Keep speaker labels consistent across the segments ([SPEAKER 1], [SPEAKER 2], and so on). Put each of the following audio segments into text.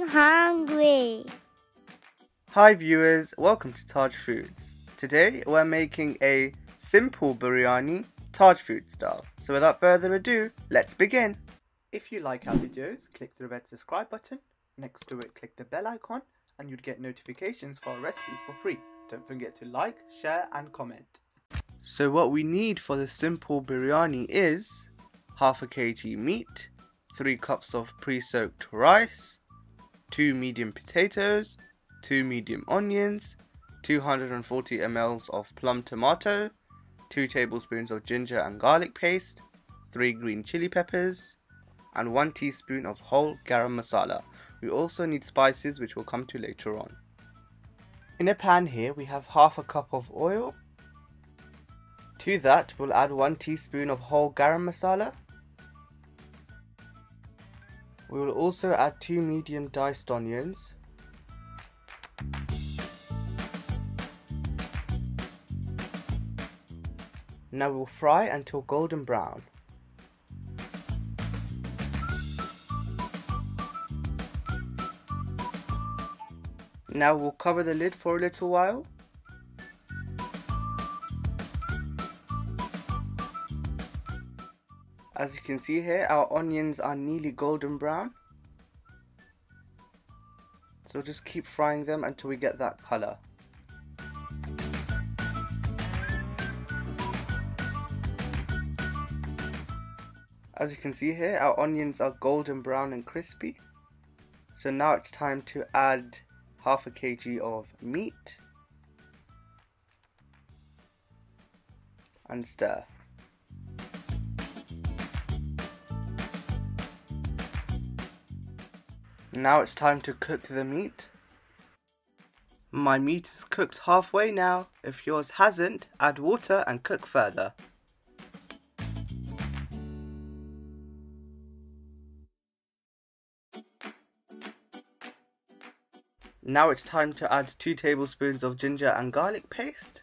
[SPEAKER 1] I'm hungry.
[SPEAKER 2] Hi viewers, welcome to Taj Foods. Today we're making a simple biryani Taj Food style. So without further ado, let's begin. If you like our videos, click the red subscribe button. Next to it, click the bell icon and you'd get notifications for our recipes for free. Don't forget to like, share and comment. So what we need for the simple biryani is half a kg meat, 3 cups of pre-soaked rice, 2 medium potatoes, 2 medium onions, 240 ml of plum tomato, 2 tablespoons of ginger and garlic paste, 3 green chili peppers, and 1 teaspoon of whole garam masala. We also need spices which we'll come to later on. In a pan here we have half a cup of oil. To that we'll add 1 teaspoon of whole garam masala. We will also add 2 medium diced onions. Now we'll fry until golden brown. Now we'll cover the lid for a little while. As you can see here, our onions are nearly golden brown. So just keep frying them until we get that colour. As you can see here, our onions are golden brown and crispy. So now it's time to add half a kg of meat and stir. Now it's time to cook the meat. My meat is cooked halfway now. If yours hasn't, add water and cook further. Now it's time to add 2 tablespoons of ginger and garlic paste.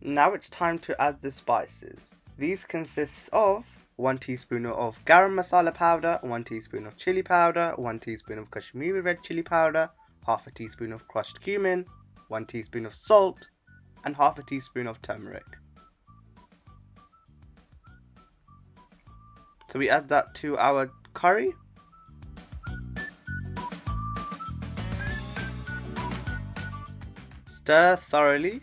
[SPEAKER 2] Now it's time to add the spices. These consist of 1 teaspoon of garam masala powder, 1 teaspoon of chilli powder, 1 teaspoon of Kashmiri red chilli powder, half a teaspoon of crushed cumin, 1 teaspoon of salt, and half a teaspoon of turmeric. So we add that to our curry. Stir thoroughly.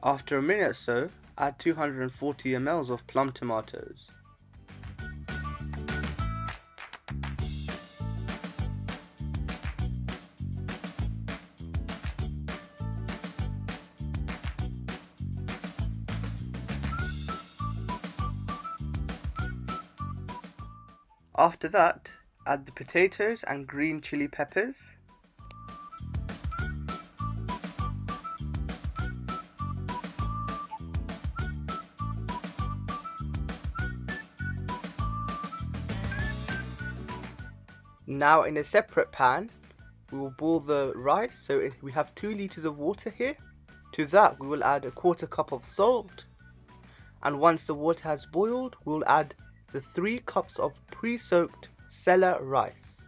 [SPEAKER 2] After a minute or so, add 240 ml of plum tomatoes. After that, add the potatoes and green chili peppers. Now in a separate pan, we will boil the rice. So we have 2 litres of water here. To that we will add a 1/4 cup of salt. And once the water has boiled, we will add the 3 cups of pre-soaked Sela rice.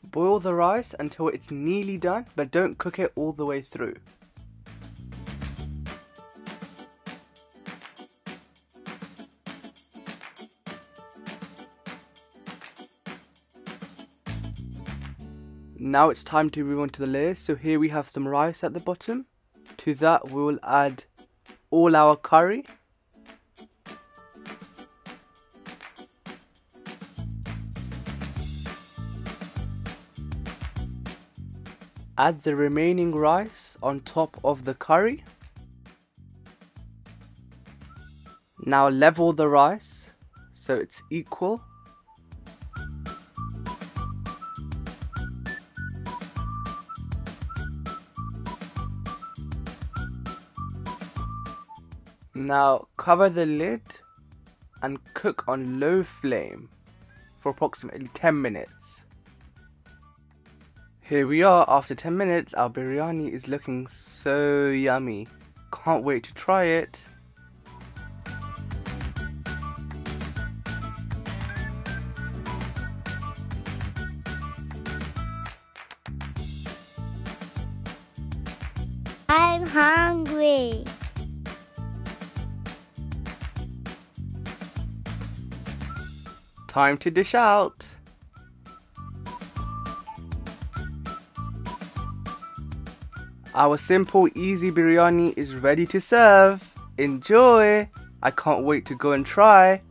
[SPEAKER 2] Boil the rice until it's nearly done, but don't cook it all the way through. Now it's time to move on to the layers. So here we have some rice at the bottom. To that we will add all our curry. Add the remaining rice on top of the curry. Now level the rice so it's equal. Now cover the lid and cook on low flame for approximately 10 minutes. Here we are after 10 minutes. Our biryani is looking so yummy. Can't wait to try it.
[SPEAKER 1] I'm hungry.
[SPEAKER 2] Time to dish out. Our simple, easy biryani is ready to serve. Enjoy! I can't wait to go and try.